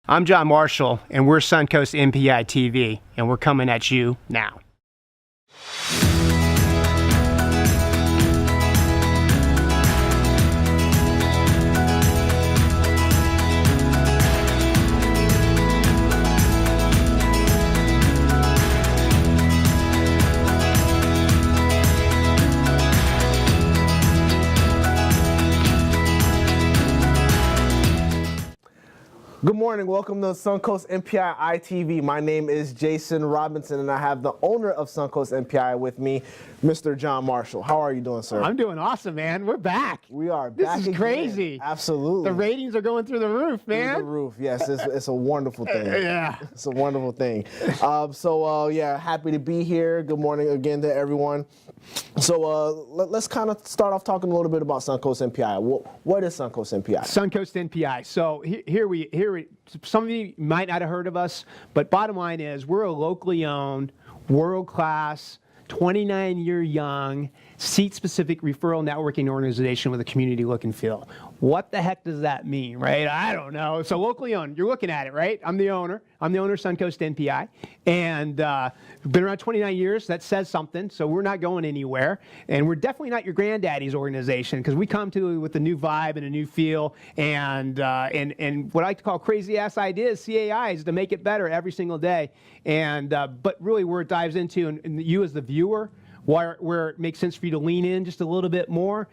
I'm John Marshall, and we're Suncoast NPI ITV, and we're coming at you now. Good morning. Welcome to Suncoast NPI ITV. My name is Jason Robinson, and I have the owner of Suncoast NPI with me, Mr. John Marshall. How are you doing, sir? I'm doing awesome, man. We're back. We are back. This is crazy. Absolutely. The ratings are going through the roof, man. Through the roof. Yes, it's a wonderful thing. Yeah. It's a wonderful thing. Yeah, happy to be here. Good morning again to everyone. So let's kind of start off talking a little bit about Suncoast NPI. What is Suncoast NPI? Suncoast NPI. So some of you might not have heard of us, but bottom line is we're a locally owned, world-class, 29-year young, seat-specific referral networking organization with a community look and feel. What the heck does that mean, right? I don't know. So locally owned, you're looking at it, right? I'm the owner. I'm the owner of Suncoast NPI, and been around 29 years. That says something, so we're not going anywhere, and we're definitely not your granddaddy's organization, because we come to it with a new vibe and a new feel, and what I like to call crazy-ass ideas, CAIs, to make it better every single day. And but really where it dives into, and you as the viewer, where it makes sense for you to lean in just a little bit more,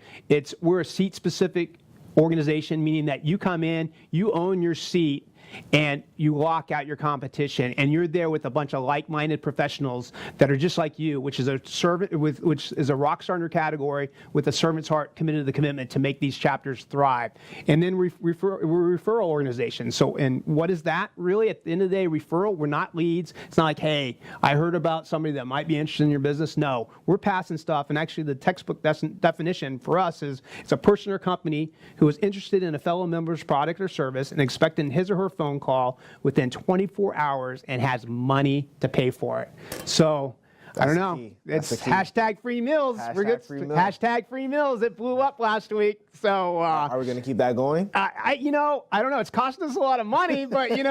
we're a seat-specific organization, meaning that you come in, you own your seat, and you lock out your competition, and you're there with a bunch of like-minded professionals that are just like you, which is a rock star in your category with a servant's heart committed to the commitment to make these chapters thrive. And then we're a referral organization. So, and what is that really? At the end of the day, referral, we're not leads. It's not like, hey, I heard about somebody that might be interested in your business. No, we're passing stuff, and actually the textbook definition for us is it's a person or company who is interested in a fellow member's product or service and expecting his or her phone call within 24 hours and has money to pay for it. So I don't know. It's hashtag free meals. We're good. Hashtag free meals. It blew up last week. So are we going to keep that going? I don't know. It's costing us a lot of money, but here's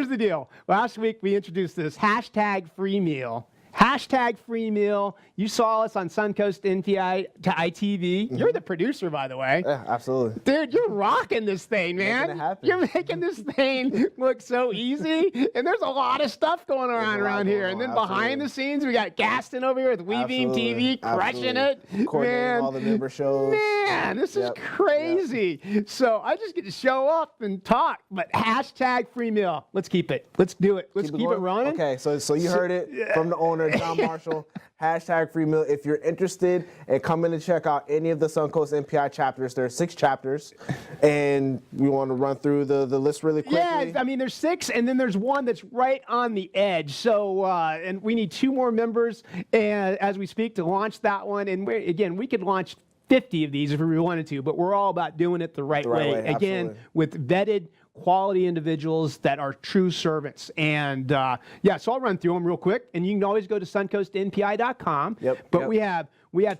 the deal. Last week we introduced this hashtag free meal. Hashtag free meal. You saw us on Suncoast NPI ITV. Mm-hmm. You're the producer, by the way. Yeah, absolutely. Dude, you're rocking this thing, man. Making it happen. You're making this thing look so easy. And there's a lot of stuff going on around here. And then behind the scenes, we got Gaston over here with WeBeam TV crushing it. Coordinating all the member shows. Man, this is crazy. Yep. So I just get to show up and talk. But hashtag free meal. Let's keep it. Let's do it. Let's keep it running. Okay, so you heard it from the owner, John Marshall. Hashtag free meal. If you're interested in coming to check out any of the Suncoast NPI chapters, there are 6 chapters, and we want to run through the list really quickly. Yeah, I mean, there's 6, and then there's one that's right on the edge. So, and we need 2 more members as we speak to launch that one. And we could launch 50 of these if we wanted to, but we're all about doing it the right way. Again, with vetted, quality individuals that are true servants. And so I'll run through them real quick, and you can always go to suncoastnpi.com. But we have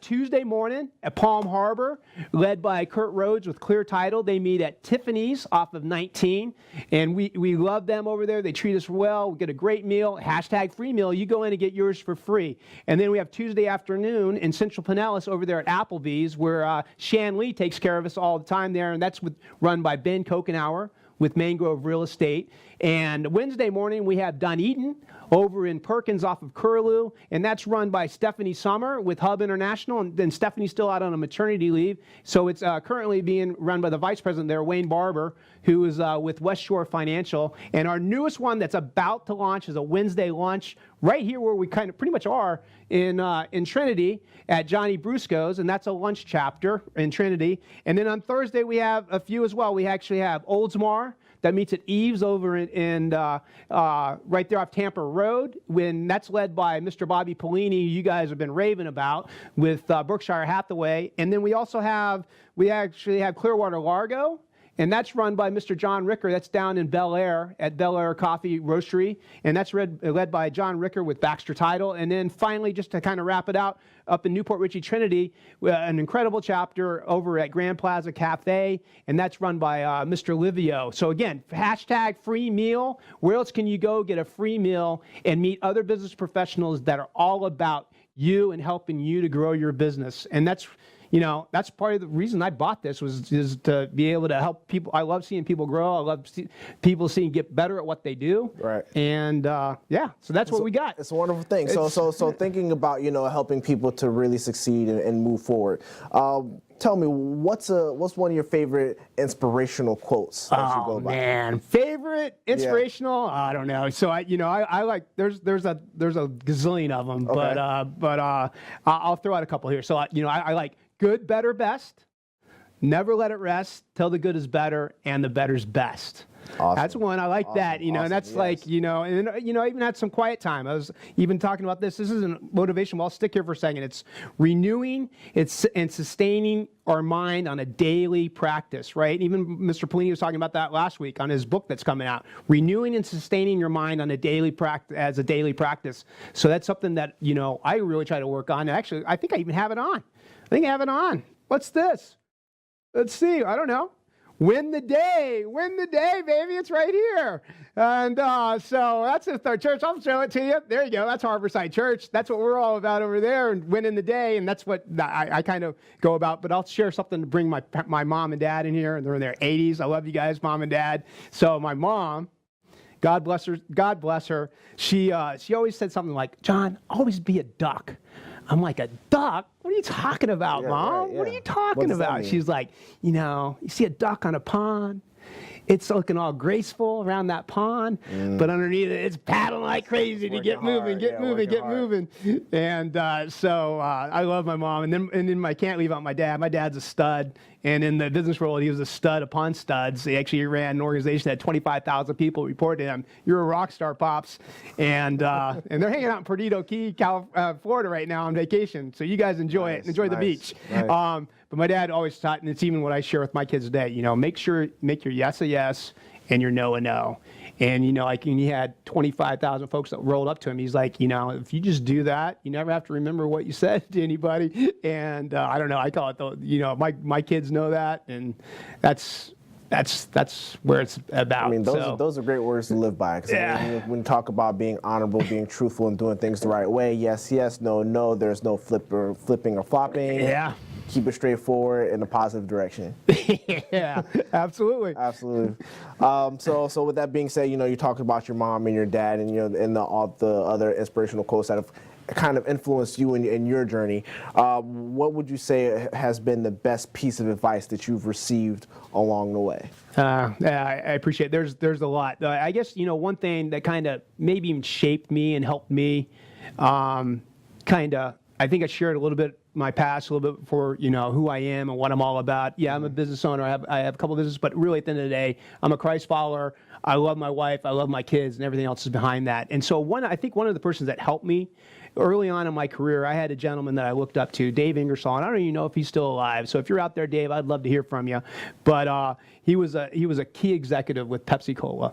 Tuesday morning at Palm Harbor, led by Kurt Rhodes with Clear Title. They meet at Tiffany's off of 19, and we love them over there. They treat us well. We get a great meal. Hashtag free meal. You go in and get yours for free. And then we have Tuesday afternoon in Central Pinellas over there at Applebee's, where Shan Lee takes care of us all the time there, and that's run by Ben Kokenauer with Mangrove Real Estate. And Wednesday morning, we have Dunedin over in Perkins off of Curlew, and that's run by Stephanie Summer with Hub International, and then Stephanie's still out on a maternity leave, so it's currently being run by the vice president there, Wayne Barber, who is with West Shore Financial. And our newest one that's about to launch is a Wednesday launch right here where we kind of pretty much are in Trinity at Johnny Brusco's, and that's a lunch chapter in Trinity. And then on Thursday we have a few as well. We actually have Oldsmar that meets at Eve's over in right there off Tampa Road. That's led by Mr. Bobby Paolini, who you guys have been raving about, with Berkshire Hathaway. And then we actually have Clearwater Largo and that's run by Mr. John Ricker. That's down in Bel Air at Bel Air Coffee Roastery, and that's led by John Ricker with Baxter Title. And then finally, just to kind of wrap it out, up in Newport Richey Trinity, an incredible chapter over at Grand Plaza Cafe, and that's run by Mr. Livio. So again, hashtag free meal. Where else can you go get a free meal and meet other business professionals that are all about you and helping you to grow your business? And that's, you know, that's part of the reason I bought this is to be able to help people. I love seeing people grow. I love people seeing get better at what they do. Right. And yeah, so that's what we got. It's a wonderful thing. So thinking about, you know, helping people to really succeed and move forward. Tell me, what's one of your favorite inspirational quotes that you go by? Man, favorite inspirational? Yeah. I don't know. So I like there's a gazillion of them, okay. but I'll throw out a couple here. So I like good, better, best. Never let it rest. Till the good is better, and the better's best. Awesome. That's one I like. Awesome. That and that's like and I even had some quiet time. I was even talking about this. This isn't motivation. Well, I'll stick here for a second. It's renewing, and sustaining our mind on a daily practice, right? Even Mr. Paolini was talking about that last week on his book that's coming out. Renewing and sustaining your mind on a daily practice So that's something that I really try to work on. And actually, I think I even have it on. What's this? Let's see. I don't know. Win the day, baby. It's right here. And so that's the third church. I'll show it to you. There you go. That's Harborside Church. That's what we're all about over there, and winning the day. And that's what I kind of go about. But I'll share something to bring my mom and dad in here. And they're in their 80s. I love you guys, mom and dad. So my mom, God bless her. She always said something like, "John, always be a duck." I'm like, a duck? What are you talking about, Mom? Right, yeah. What are you talking about? She's like, you see a duck on a pond. It's looking all graceful around that pond, but underneath it, it's paddling like crazy to get moving. And so I love my mom. And then I can't leave out my dad. My dad's a stud. And in the business world, he was a stud upon studs. He actually ran an organization that had 25,000 people reported to him. You're a rock star, Pops. And they're hanging out in Perdido Key, Florida right now on vacation. So you guys enjoy it. Enjoy the beach. Nice. But my dad always taught, and it's even what I share with my kids today, make your yes a yes and your no a no. And, like when he had 25,000 folks that rolled up to him, he's like, if you just do that, you never have to remember what you said to anybody. And I don't know, I call it, my kids know that, and that's where it's about. I mean, those are great words to live by. Because when you talk about being honorable, being truthful, and doing things the right way, yes, yes, no, no, there's no flipping or flopping. Yeah. Keep it straightforward in a positive direction. Yeah, absolutely. Absolutely. So with that being said, you talked about your mom and your dad and all the other inspirational quotes that have kind of influenced you in your journey. What would you say has been the best piece of advice that you've received along the way? I appreciate it. There's a lot. I guess, one thing that kind of maybe even shaped me and helped me, I think I shared a little bit my past, a little bit for who I am and what I'm all about. Yeah, I'm a business owner. I have a couple of businesses, but really at the end of the day, I'm a Christ follower. I love my wife. I love my kids, and everything else is behind that. And so I think one of the persons that helped me early on in my career, I had a gentleman that I looked up to, Dave Ingersoll, and I don't even know if he's still alive. So if you're out there, Dave, I'd love to hear from you. But he was a key executive with Pepsi-Cola.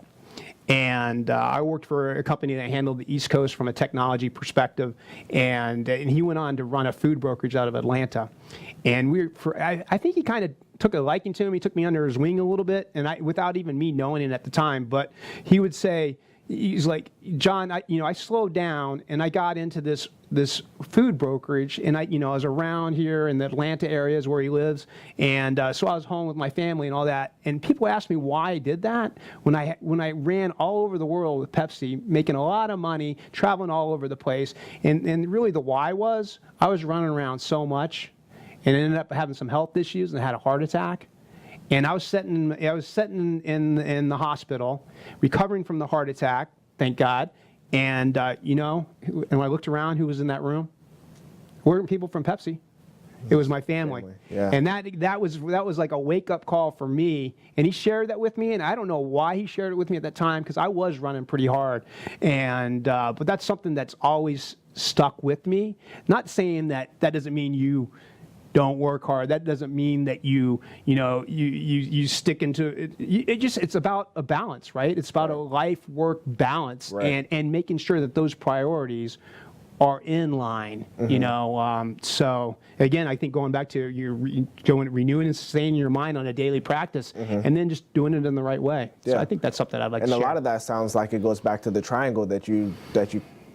And I worked for a company that handled the East Coast from a technology perspective, and he went on to run a food brokerage out of Atlanta. And I think he kind of took a liking to him. He took me under his wing a little bit, and without even me knowing it at the time. But he would say, he's like, John, I slowed down and I got into this food brokerage, and I was around here in the Atlanta areas where he lives, and so I was home with my family and all that. And people asked me why I did that when I ran all over the world with Pepsi, making a lot of money, traveling all over the place. And really the why was I was running around so much, and ended up having some health issues and had a heart attack. And I was sitting in the hospital, recovering from the heart attack, thank God. And and when I looked around, who was in that room? Weren't people from Pepsi. It was my family. Yeah. And that was like a wake-up call for me. And he shared that with me, and I don't know why he shared it with me at that time, because I was running pretty hard. And but that's something that's always stuck with me. Not saying that doesn't mean you don't work hard. That doesn't mean that you stick into it. It's about a balance, right? It's about a life-work balance, and making sure that those priorities are in line, so again, I think going back to renewing and sustaining your mind on a daily practice, and then just doing it in the right way. Yeah. So I think that's something I'd like to share. And a lot of that sounds like it goes back to the triangle that you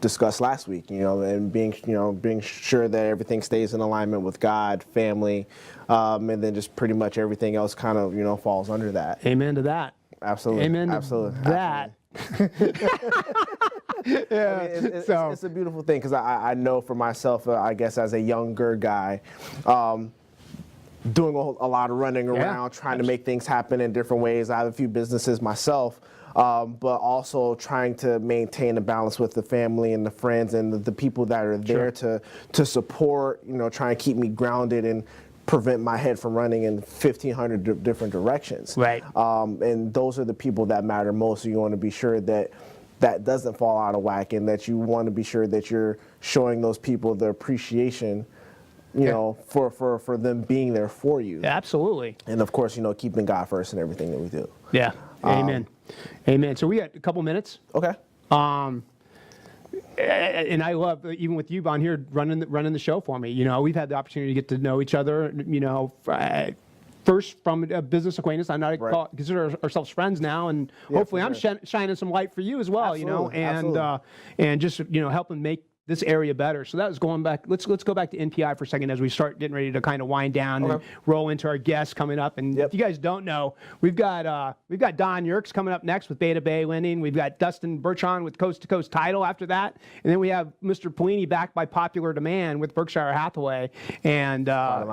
discussed last week, and being sure that everything stays in alignment with God, family, and then just pretty much everything else kind of, falls under that. Amen to that. Absolutely. Amen to that. Yeah, I mean, it's a beautiful thing, because I know for myself, I guess as a younger guy, doing a lot of running around, trying to make things happen in different ways. I have a few businesses myself, but also trying to maintain a balance with the family and the friends and the people that are there to support, try and keep me grounded and prevent my head from running in 1,500 different directions. Right. And those are the people that matter most. So you want to be sure that doesn't fall out of whack, and that you want to be sure that you're showing those people the appreciation, for them being there for you. Yeah, absolutely. And of course, keeping God first in everything that we do. Yeah. Amen. Amen. So we got a couple minutes. Okay. And I love, even with you on here running the show for me. We've had the opportunity to get to know each other. First from a business acquaintance. I'm not consider ourselves friends now, and hopefully I'm shining some light for you as well. Absolutely. And just helping make this area better. So that was going back. Let's go back to NPI for a second as we start getting ready to kind of wind down and roll into our guests coming up. And if you guys don't know, we've got Don Yerkes coming up next with Beta Bay Lending. We've got Dustin Burtron with Coast to Coast Title after that, and then we have Mr. Paolini back by popular demand with Berkshire Hathaway. And we got a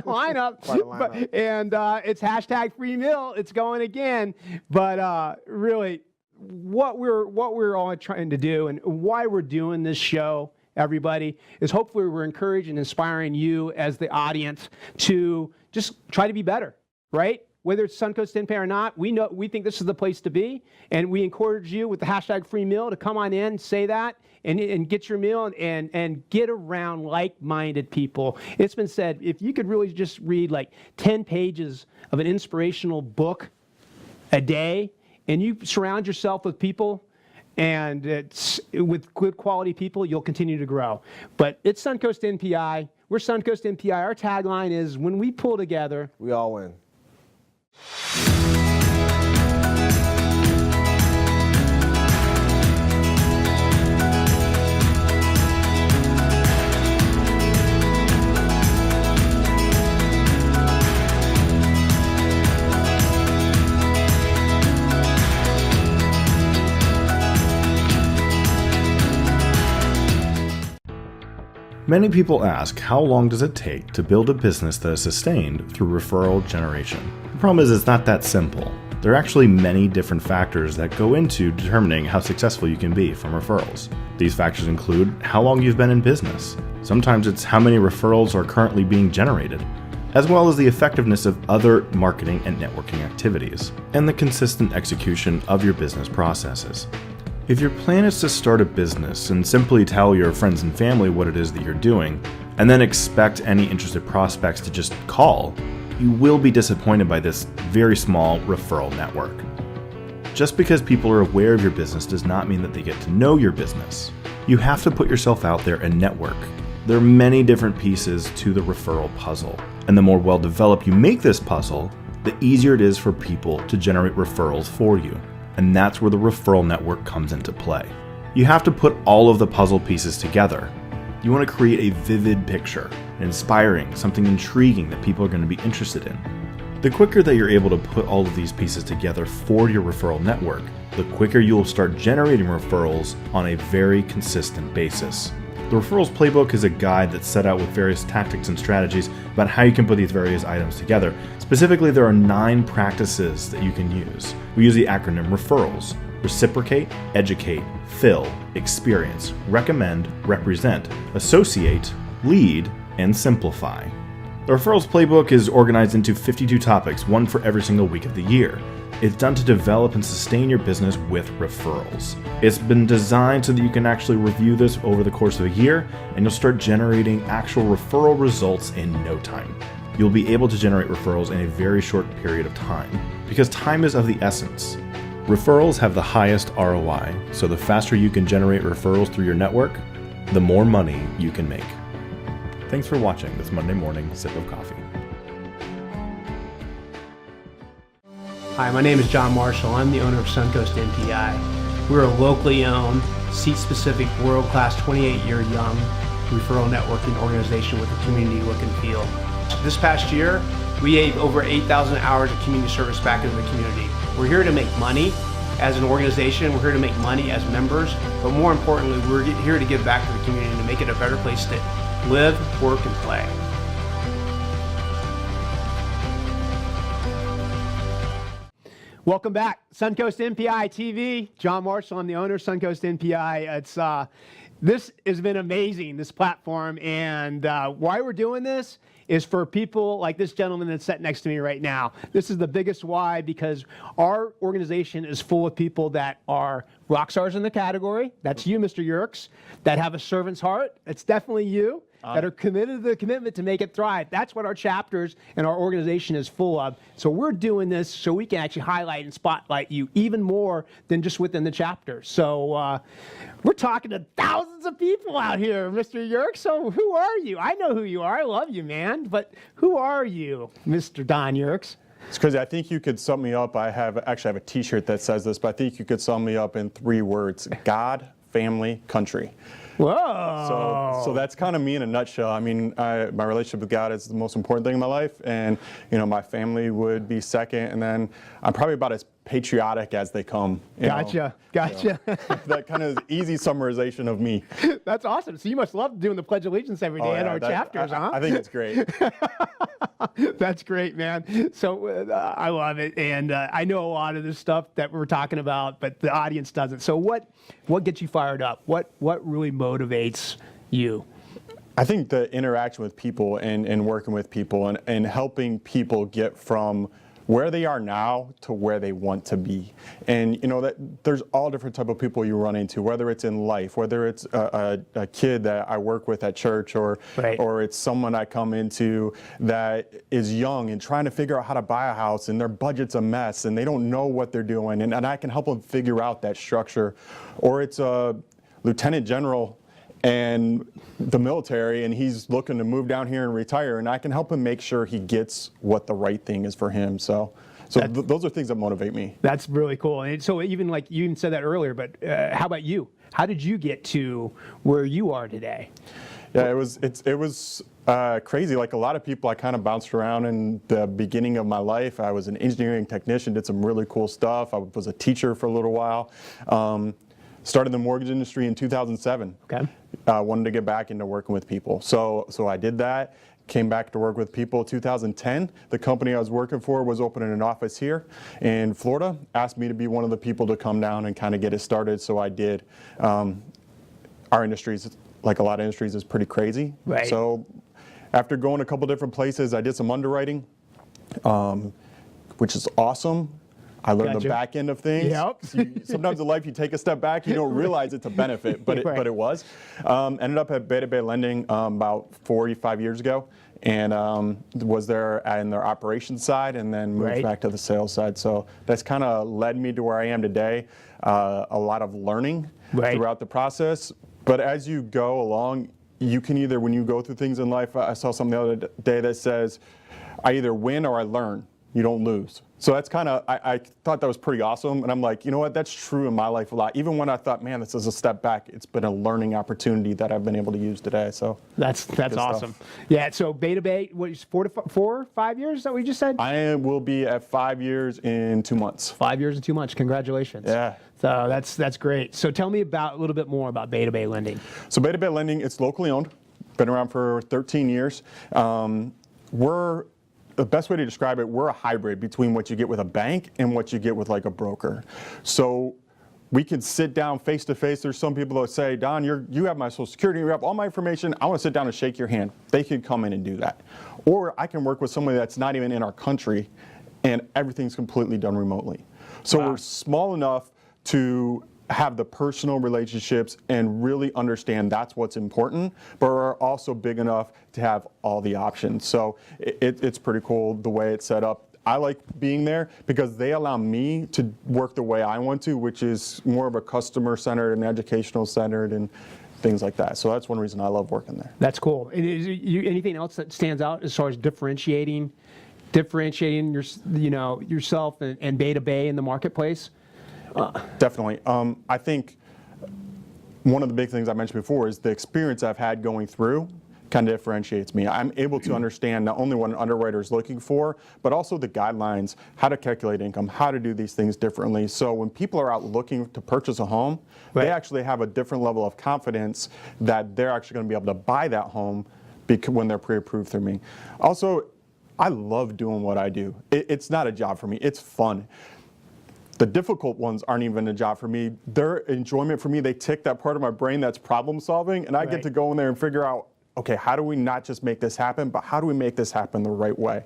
lineup. And it's hashtag free meal. It's going again, but really. What we're all trying to do and why we're doing this show, everybody, is hopefully we're encouraging and inspiring you as the audience to just try to be better, right? Whether it's Suncoast NPI or not, we think this is the place to be, and we encourage you with the hashtag free meal to come on in, say that, and get your meal and get around like-minded people. It's been said, if you could really just read like 10 pages of an inspirational book a day, and you surround yourself with people, and it's with good quality people, you'll continue to grow. But it's Suncoast NPI. We're Suncoast NPI. Our tagline is, when we pull together, we all win. Many people ask, how long does it take to build a business that is sustained through referral generation? The problem is, it's not that simple. There are actually many different factors that go into determining how successful you can be from referrals. These factors include how long you've been in business. Sometimes it's how many referrals are currently being generated, as well as the effectiveness of other marketing and networking activities, and the consistent execution of your business processes. If your plan is to start a business and simply tell your friends and family what it is that you're doing, and then expect any interested prospects to just call, you will be disappointed by this very small referral network. Just because people are aware of your business does not mean that they get to know your business. You have to put yourself out there and network. There are many different pieces to the referral puzzle, and the more well-developed you make this puzzle, the easier it is for people to generate referrals for you. And that's where the referral network comes into play. You have to put all of the puzzle pieces together. You want to create a vivid picture, inspiring, something intriguing that people are going to be interested in. The quicker that you're able to put all of these pieces together for your referral network, the quicker you'll start generating referrals on a very consistent basis. The Referrals Playbook is a guide that's set out with various tactics and strategies about how you can put these various items together. Specifically, there are 9 practices that you can use. We use the acronym REFERRALS: reciprocate, educate, fill, experience, recommend, represent, associate, lead, and simplify. The Referrals Playbook is organized into 52 topics, one for every single week of the year. It's done to develop and sustain your business with referrals. It's been designed so that you can actually review this over the course of a year, and you'll start generating actual referral results in no time. You'll be able to generate referrals in a very short period of time, because time is of the essence. Referrals have the highest ROI, so the faster you can generate referrals through your network, the more money you can make. Thanks for watching this Monday morning sip of coffee. Hi, my name is John Marshall. I'm the owner of Suncoast NPI. We're a locally owned, seat-specific, world-class, 28-year young referral networking organization with a community look and feel. This past year, we gave over 8,000 hours of community service back into the community. We're here to make money as an organization. We're here to make money as members, but more importantly, we're here to give back to the community and to make it a better place to live, work, and play. Welcome back, Suncoast NPI ITV. John Marshall, I'm the owner of Suncoast NPI. This has been amazing, this platform, and why we're doing this is for people like this gentleman that's sitting next to me right now. This is the biggest why, because our organization is full of people that are rock stars in the category. That's you, Mr. Yerkes, that have a servant's heart. It's definitely you. That are committed to the commitment to make it thrive. That's what our chapters and our organization is full of. So we're doing this so we can actually highlight and spotlight you even more than just within the chapter. So we're talking to thousands of people out here, Mr. Yerkes. So who are you? I know who you are. I love you, man. But who are you, Mr. Don Yerkes? It's crazy. I think you could sum me up. I actually have a T-shirt that says this, but I think you could sum me up in 3 words: God, family, country. Whoa. So that's kind of me in a nutshell. I mean, my relationship with God is the most important thing in my life, and my family would be second, and then I'm probably about as patriotic as they come. Gotcha. So that kind of easy summarization of me. That's awesome. So you must love doing the Pledge of Allegiance every day in our chapters, huh? I think it's great. That's great, man. So I love it, and I know a lot of this stuff that we're talking about, but the audience doesn't. So what gets you fired up? What really motivates you? I think the interaction with people and working with people and helping people get from where they are now to where they want to be. And that there's all different type of people you run into, whether it's in life, whether it's a kid that I work with at church, or it's someone I come into that is young and trying to figure out how to buy a house, and their budget's a mess and they don't know what they're doing, and I can help them figure out that structure. Or it's a lieutenant general and the military, and he's looking to move down here and retire, and I can help him make sure he gets what the right thing is for him. So those are things that motivate me. That's really cool. And so even like you even said that earlier, but how about you? How did you get to where you are today? Yeah, it was crazy. Like a lot of people, I kind of bounced around in the beginning of my life. I was an engineering technician, did some really cool stuff. I was a teacher for a little while. Started the mortgage industry in 2007. Okay. Wanted to get back into working with people. So I did that, came back to work with people. 2010, the company I was working for was opening an office here in Florida, asked me to be one of the people to come down and kind of get it started, so I did. Our industries, like a lot of industries, is pretty crazy. Right. So after going a couple different places, I did some underwriting, which is awesome. I learned the back end of things. Yep. Sometimes in life you take a step back, you don't realize it's a benefit, but it was. Ended up at Beta Bay Lending about 45 years ago, and was there in their operations side, and then moved back to the sales side. So that's kind of led me to where I am today. A lot of learning throughout the process, but as you go along, you can either, when you go through things in life, I saw something the other day that says, I either win or I learn. You don't lose. So that's kind of, I thought that was pretty awesome. And I'm like, you know what, that's true in my life a lot. Even when I thought, man, this is a step back, it's been a learning opportunity that I've been able to use today. So that's awesome. Yeah, so Beta Bay, what is 4 or 5 years, is that what you just said? I will be at 5 years in 2 months. 5 years and 2 months, congratulations. Yeah. So that's great. So tell me a little bit more about Beta Bay Lending. So Beta Bay Lending, it's locally owned, been around for 13 years. The best way to describe it, we're a hybrid between what you get with a bank and what you get with like a broker. So we can sit down face to face. There's some people that say, Don, you have my social security, you have all my information. I want to sit down and shake your hand. They could come in and do that. Or I can work with somebody that's not even in our country and everything's completely done remotely. So Wow. we're small enough to have the personal relationships and really understand that's what's important, but we're also big enough to have all the options. So it's pretty cool the way it's set up. I like being there because they allow me to work the way I want to, which is more of a customer-centered and educational-centered and things like that. So that's one reason I love working there. That's cool. And anything else that stands out as far as differentiating yourself and Beta Bay in the marketplace? Definitely. I think one of the big things I mentioned before is the experience I've had going through kind of differentiates me. I'm able to understand not only what an underwriter is looking for, but also the guidelines, how to calculate income, how to do these things differently. So when people are out looking to purchase a home, Right. they actually have a different level of confidence that they're actually going to be able to buy that home when they're pre-approved through me. Also, I love doing what I do. It's not a job for me. It's fun. The difficult ones aren't even a job for me. They're enjoyment for me. They tick that part of my brain that's problem solving, and I Right. get to go in there and figure out, okay, how do we not just make this happen, but how do we make this happen the right way?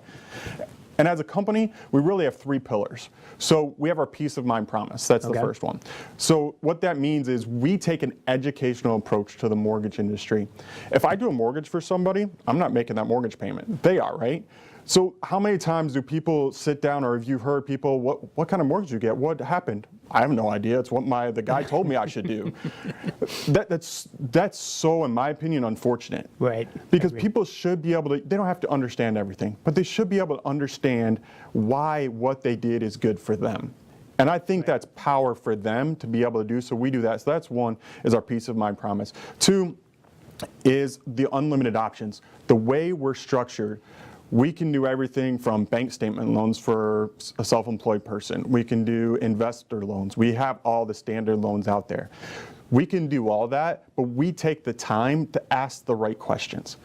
And as a company, we really have 3 pillars. So we have our peace of mind promise. That's Okay. the first one. So what that means is we take an educational approach to the mortgage industry. If I do a mortgage for somebody, I'm not making that mortgage payment. They are, right? So how many times do people sit down, or have you heard people, what kind of mortgage you get? What happened? I have no idea. It's what the guy told me I should do. That's so, in my opinion, unfortunate. Right. Because people should be able to, they don't have to understand everything, but they should be able to understand why what they did is good for them. And I think that's power for them to be able to do, so we do that. So that's one, is our peace of mind promise. 2 is the unlimited options. The way we're structured, we can do everything from bank statement loans for a self-employed person. We can do investor loans. We have all the standard loans out there. We can do all that, but we take the time to ask the right questions.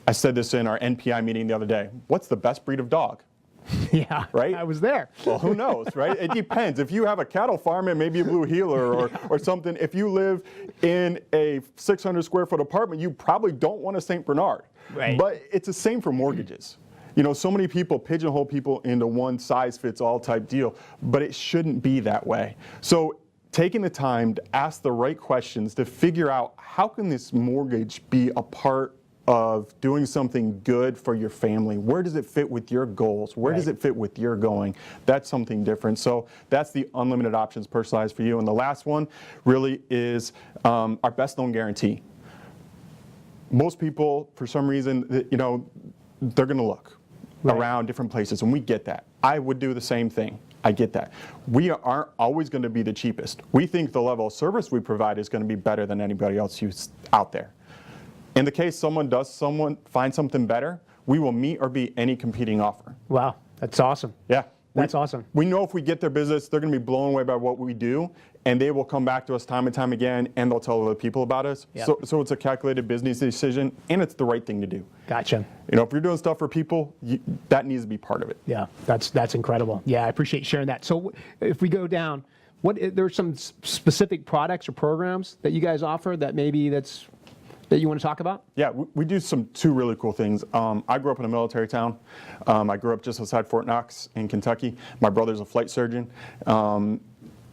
I said this in our NPI meeting the other day. What's the best breed of dog? Yeah. Right? I was there. Well, who knows, right? It depends. If you have a cattle farm, it may be a blue heeler or something. If you live in a 600 square foot apartment, you probably don't want a St. Bernard. Right. But it's the same for mortgages. You know, so many people pigeonhole people into one size fits all type deal, but it shouldn't be that way. So taking the time to ask the right questions to figure out how can this mortgage be a part of doing something good for your family? Where does it fit with your goals? Where does it fit with your going? That's something different. So that's the unlimited options personalized for you. And the last one really is our best loan guarantee. Most people, for some reason, they're going to look around different places, and we get that. I would do the same thing. I get that. We aren't always going to be the cheapest. We think the level of service we provide is going to be better than anybody else who's out there. In the case someone find something better, we will meet or beat any competing offer. Wow. That's awesome. Yeah. That's awesome. We know if we get their business, they're going to be blown away by what we do, and they will come back to us time and time again, and they'll tell other people about us. Yep. So it's a calculated business decision, and it's the right thing to do. Gotcha. You know, if you're doing stuff for people, that needs to be part of it. Yeah, that's incredible. Yeah, I appreciate you sharing that. So if we go down, there are some specific products or programs that you guys offer that maybe that you want to talk about? Yeah, we do 2 really cool things. I grew up in a military town. I grew up just outside Fort Knox in Kentucky. My brother's a flight surgeon. I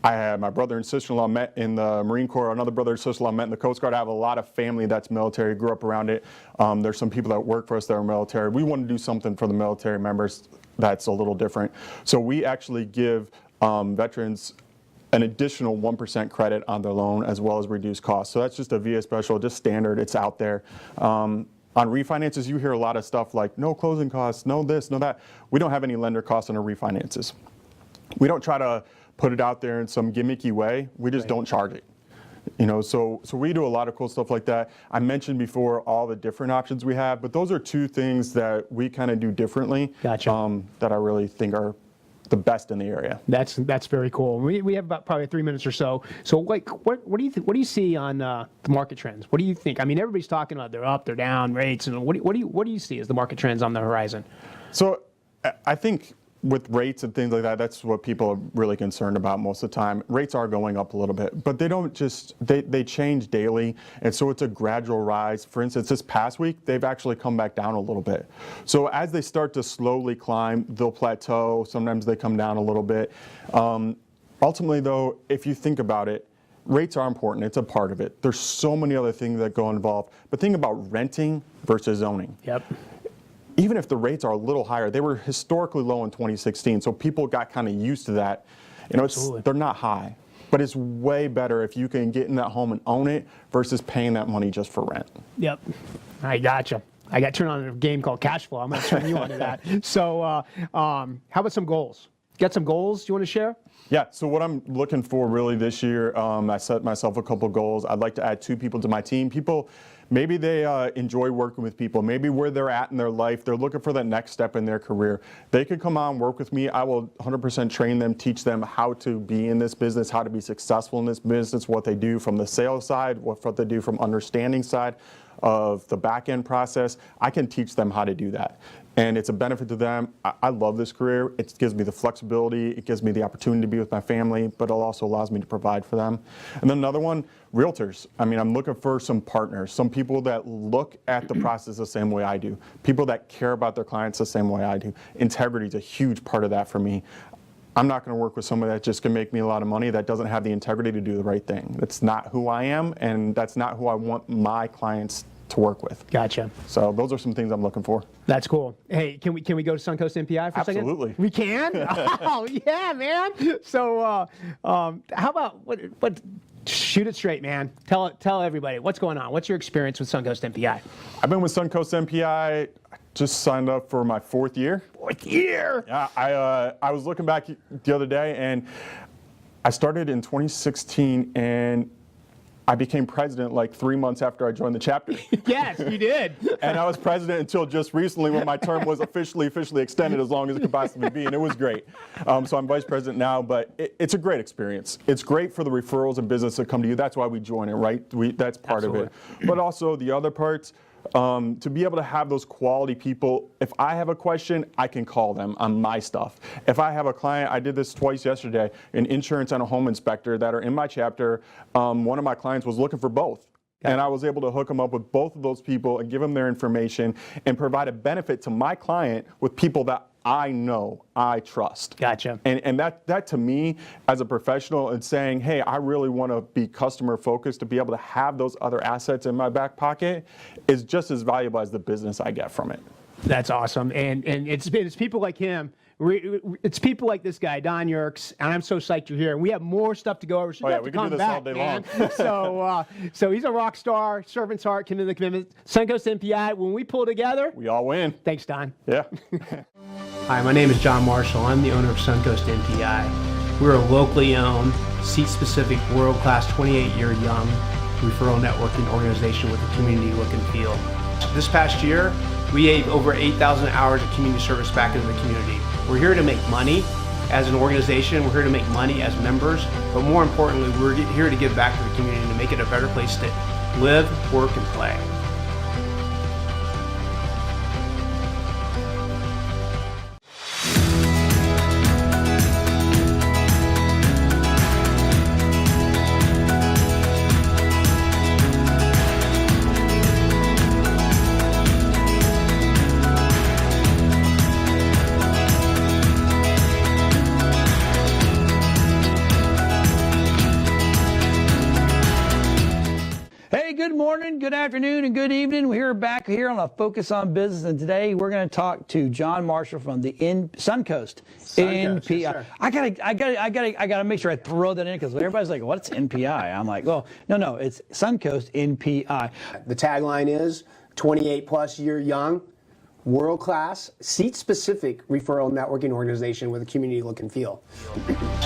had my brother and sister-in-law met in the Marine Corps. Another brother and sister-in-law met in the Coast Guard. I have a lot of family that's military, grew up around it. There's some people that work for us that are military. We want to do something for the military members that's a little different. So we actually give veterans an additional 1% credit on their loan, as well as reduced costs. So that's just a VA special, just standard, it's out there. On refinances, you hear a lot of stuff like no closing costs, no this, no that. We don't have any lender costs on our refinances. We don't try to put it out there in some gimmicky way, we just don't charge it. You know, so we do a lot of cool stuff like that. I mentioned before all the different options we have, but those are 2 things that we kind of do differently. Gotcha. That I really think are the best in the area. That's very cool. We have about probably 3 minutes or so. So like, what do you see on the market trends? What do you think? I mean, everybody's talking about they're up, they're down rates, and what do you see as the market trends on the horizon? So I think with rates and things like that, that's what people are really concerned about most of the time. Rates are going up a little bit, but they don't just, they change daily, and so it's a gradual rise. For instance, this past week, they've actually come back down a little bit. So as they start to slowly climb, they'll plateau, sometimes they come down a little bit. Ultimately though, if you think about it, rates are important, it's a part of it. There's so many other things that go involved, but think about renting versus owning. Yep. Even if the rates are a little higher, they were historically low in 2016, so people got kind of used to that. You know, they're not high, but it's way better if you can get in that home and own it versus paying that money just for rent. Yep. I gotcha. I got turned on a game called Cash Flow. I'm going to turn you onto that. So how about some goals? Got some goals you want to share? Yeah, so what I'm looking for really this year, I set myself a couple goals. I'd like to add 2 people to my team. People, maybe they enjoy working with people. Maybe where they're at in their life, they're looking for that next step in their career. They could come on, work with me. I will 100% train them, teach them how to be in this business, how to be successful in this business, what they do from the sales side, what they do from understanding side of the back end process. I can teach them how to do that. And it's a benefit to them. I love this career. It gives me the flexibility. It gives me the opportunity to be with my family, but it also allows me to provide for them. And then another one, realtors. I mean, I'm looking for some partners, some people that look at the process the same way I do, people that care about their clients the same way I do. Integrity is a huge part of that for me. I'm not going to work with someone that just can make me a lot of money that doesn't have the integrity to do the right thing. That's not who I am, and that's not who I want my clients to work with. Gotcha. So those are some things I'm looking for. That's cool. Hey, can we go to Suncoast NPI for a second? Absolutely. We can? Oh, yeah, man. So how about, what? Shoot it straight, man. Tell everybody, what's going on? What's your experience with Suncoast NPI? I've been with Suncoast NPI, just signed up for my 4th year. 4th year? Yeah, I was looking back the other day, and I started in 2016, and I became president like 3 months after I joined the chapter. Yes, you did. And I was president until just recently when my term was officially extended as long as it could possibly be, and it was great. So I'm vice president now, but it's a great experience. It's great for the referrals and business that come to you. That's why we join it, right? That's part of it. But also the other parts, to be able to have those quality people, if I have a question, I can call them on my stuff. If I have a client, I did this twice yesterday, an insurance and a home inspector that are in my chapter. One of my clients was looking for both. And I was able to hook them up with both of those people and give them their information and provide a benefit to my client with people that I know, I trust. Gotcha. And that to me, as a professional, and saying, hey, I really want to be customer focused, to be able to have those other assets in my back pocket is just as valuable as the business I get from it. That's awesome. And it's people like him. It's people like this guy, Don Yerkes, and I'm so psyched you're here. And we have more stuff to go over. So you have to come back, all day long. So he's a rock star, servant's heart, commitment, commitment. Suncoast NPI, when we pull together, we all win. Thanks, Don. Yeah. Hi, my name is John Marshall. I'm the owner of Suncoast NPI. We're a locally owned, seat-specific, world-class, 28-year young referral networking organization with a community look and feel. This past year, we gave over 8,000 hours of community service back into the community. We're here to make money as an organization. We're here to make money as members. But more importantly, we're here to give back to the community and to make it a better place to live, work, and play. Good morning, good afternoon, and good evening. We're back here on a Focus on Business, and today we're going to talk to John Marshall from the Suncoast NPI. Yes, I gotta make sure I throw that in because everybody's like, "What's NPI?" I'm like, "Well, no, it's Suncoast NPI." The tagline is 28 plus year young, world-class, seat-specific referral networking organization with a community look and feel.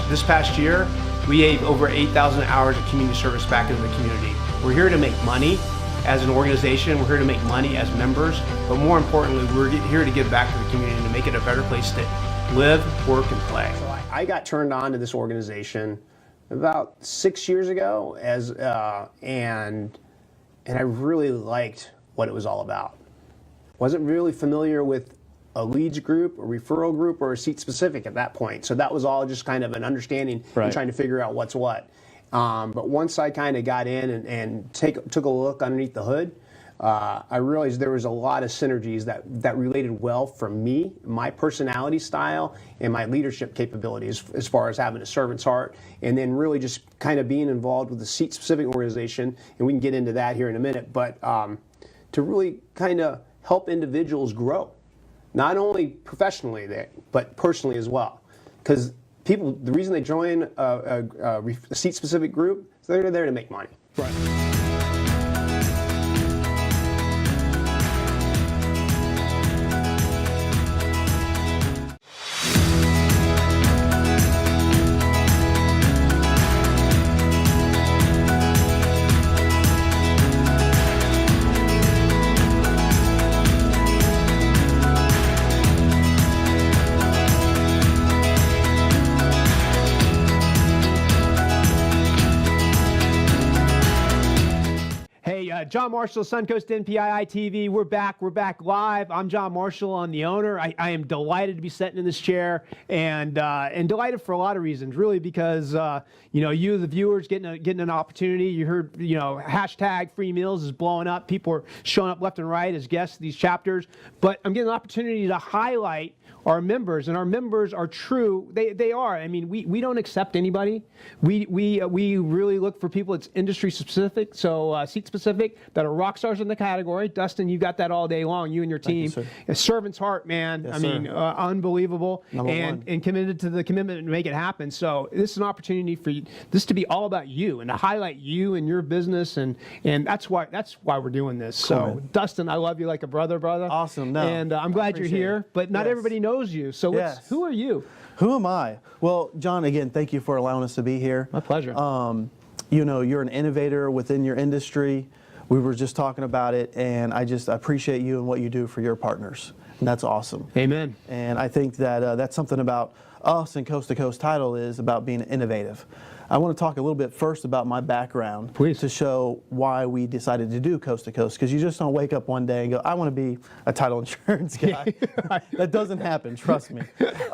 This past year, we gave over 8,000 hours of community service back into the community. We're here to make money as an organization. We're here to make money as members. But more importantly, we're here to give back to the community and to make it a better place to live, work, and play. So I got turned on to this organization about 6 years ago, and I really liked what it was all about. Wasn't really familiar with a leads group, a referral group, or a seat specific at that point. So that was all just kind of an understanding and trying to figure out what's what. But once I kind of got in and took a look underneath the hood, I realized there was a lot of synergies that related well for me, my personality style, and my leadership capabilities as far as having a servant's heart, and then really just kind of being involved with the seat-specific organization, and we can get into that here in a minute, but to really kind of help individuals grow, not only professionally, but personally as well. Because people, the reason they join a seat-specific group is they're there to make money. Right. John Marshall, Suncoast NPI ITV. We're back live. I'm John Marshall, I'm the owner. I am delighted to be sitting in this chair, and delighted for a lot of reasons, really, because you, the viewers, getting an opportunity. You heard, hashtag free meals is blowing up. People are showing up left and right as guests of these chapters, but I'm getting an opportunity to highlight our members, and our members are true. They are. I mean, we don't accept anybody. We really look for people that's industry specific, so seat specific, that are rock stars in the category. Dustin, you got that all day long. You and your team. Thank you, sir. A servant's heart, man. Yes, I mean, unbelievable, and committed to the commitment to make it happen. So this is an opportunity for this to be all about you and to highlight you and your business, and that's why we're doing this. Cool, So man. Dustin, I love you like a brother. Awesome. No, And I'm glad you're appreciate here, it. but not Yes. everybody knows you. So Yes. who are you? Who am I? Well, John, again, thank you for allowing us to be here. My pleasure. You're an innovator within your industry. We were just talking about it, and I appreciate you and what you do for your partners. And that's awesome. Amen. And I think that that's something about us and Coast to Coast Title is about being innovative. I want to talk a little bit first about my background, Please, to show why we decided to do Coast to Coast, because you just don't wake up one day and go, I want to be a title insurance guy. That doesn't happen, trust me.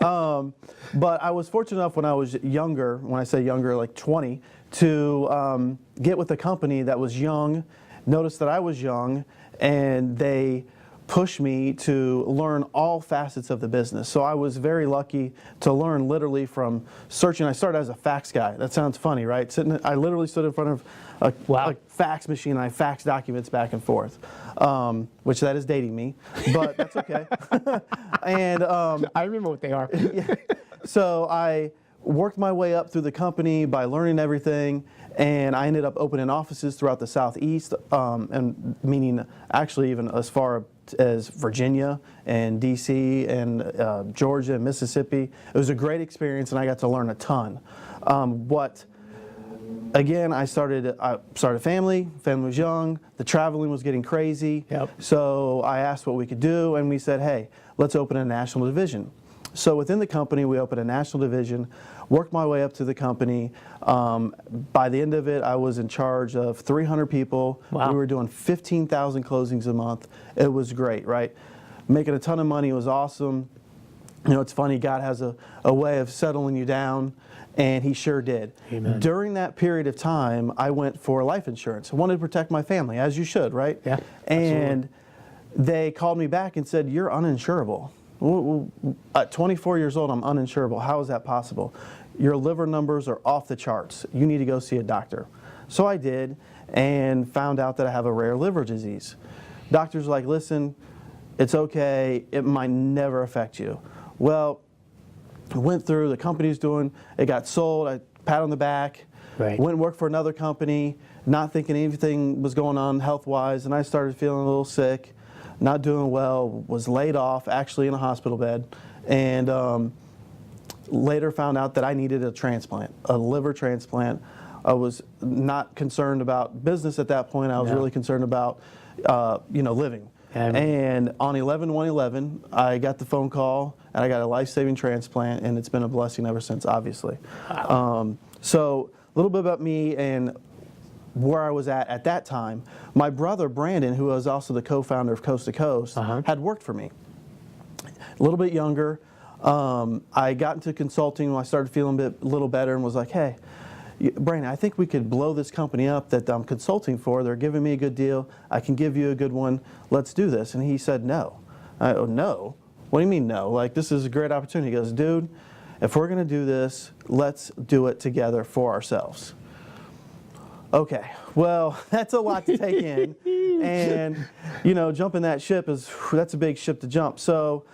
But I was fortunate enough when I was younger, when I say younger, like 20, to get with a company that was young, noticed that I was young, and they pushed me to learn all facets of the business. So I was very lucky to learn literally from searching. I started as a fax guy. That sounds funny, right? I literally stood in front of a fax machine, and I faxed documents back and forth, which that is dating me, but that's okay. And I remember what they are. yeah. So I worked my way up through the company by learning everything, and I ended up opening offices throughout the Southeast, and meaning actually even as far as Virginia and DC and Georgia and Mississippi. It was a great experience, and I got to learn a ton. Again, I started a family. Family was young. The traveling was getting crazy. Yep. So I asked what we could do, and we said, hey, let's open a national division. So within the company, we opened a national division, worked my way up to the company. By the end of it, I was in charge of 300 people. Wow. We were doing 15,000 closings a month. It was great, right? Making a ton of money was awesome. It's funny, God has a way of settling you down, and He sure did. Amen. During that period of time, I went for life insurance. I wanted to protect my family, as you should, right? Yeah, And they called me back and said, you're uninsurable. At 24 years old, I'm uninsurable. How is that possible? Your liver numbers are off the charts. You need to go see a doctor. So I did, and found out that I have a rare liver disease. Doctor's like, listen, it's okay. It might never affect you. Well, I went through, the company's doing, it got sold, I pat on the back, Right. went and worked for another company, not thinking anything was going on health-wise, and I started feeling a little sick, not doing well, was laid off, actually in a hospital bed, and later found out that I needed a transplant, a liver transplant. I was not concerned about business at that point. I was really concerned about, living. And on 11/1/11, I got the phone call, and I got a life-saving transplant, and it's been a blessing ever since, obviously. Wow. So a little bit about me and where I was at that time. My brother, Brandon, who was also the co-founder of Coast to Coast, had worked for me. a little bit younger. I got into consulting when I started feeling a little better and was like, hey, Brandon, I think we could blow this company up that I'm consulting for. They're giving me a good deal. I can give you a good one. Let's do this. And he said, no. I go, no? What do you mean no? Like, this is a great opportunity. He goes, dude, if we're going to do this, let's do it together for ourselves. Okay, well, that's a lot to take in. And, you know, jumping that ship that's a big ship to jump. So